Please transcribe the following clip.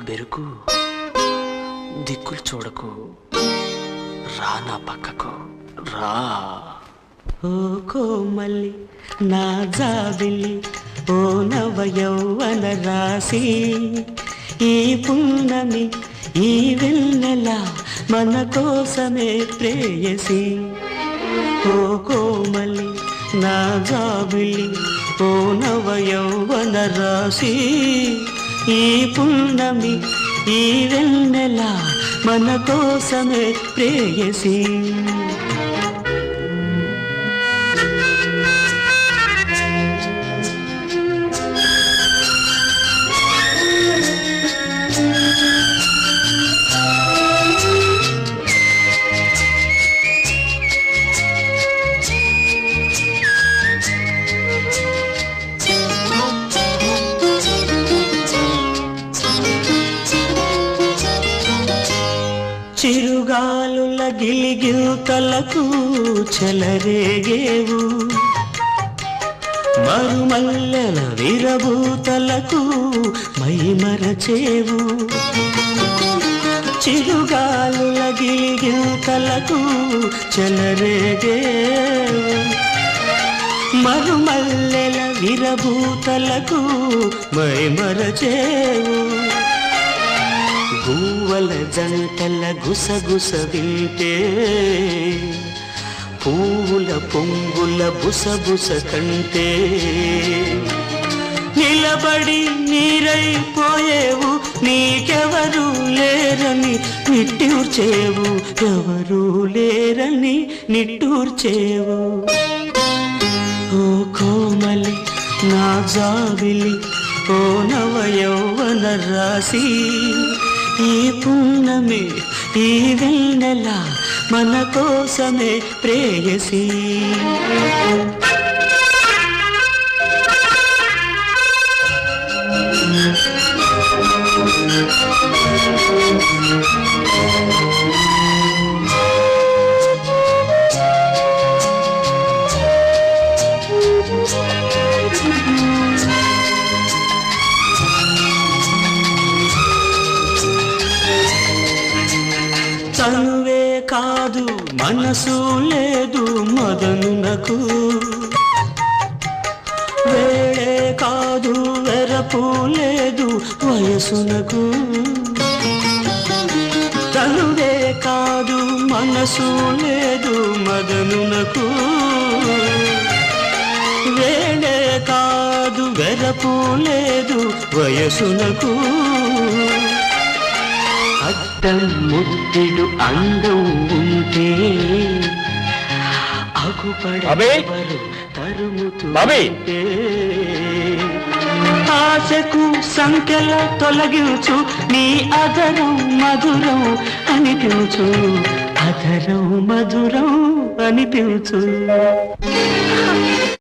బెరుకు దిక్కులు చూడకు రా నా పక్కకు రా. ఓ కోమలి నా జాబిలి ఓ నవ యౌవన రాశి ఈ పున్నమి ఈ వెన్నెల మన కోసమే ప్రేయసి. ఓ కోమలి నా జాబిలి ఓ నవ యౌవన రాశి ఈ పున్నమి ఈ వెన్నెల మన కోసమే ప్రేయసి. చిరుగాలుల గిలిగిల్తలకు చెలరేగేవు మరుమల్లెల విరబూతలకు మైమరచేవు. చిరుగాలుల గిలిగిల్తలకు చెలరేగేవు మరుమల్లెల విరబూతలకు మైమరచేవు. గువ్వల జంటల గుసగుస వింటే పువ్వుల పొంగుల బుసబుస కంటే నిలబడి నీరైపోయేవు నీకెవరు లేరని నిట్టూర్చేవు ఎవరు లేరని నిట్టూర్చేవు. ఓ కోమలి నా జాబిలి ఓ నవ యౌవన రాశి ఈ పున్నమి ఈ వెన్నెల మన కోసమే ప్రేయసి. తనువే కాదు మనసు లేదు మదనునకు వేళే కాదు వెరపు లేదు వయసునకు. తనువే కాదు మనసు లేదు మదనునకు వేళే కాదు వెరపు లేదు వయసునకు. అడ్డం ముద్దుడు అందం ఉంటే అగుపడెవరు తరుముతుంటే ఆశకు సంఖ్యల తొలగించు నీ అధరం మధురం అనిపించు అధరం మధురం అనిపించు.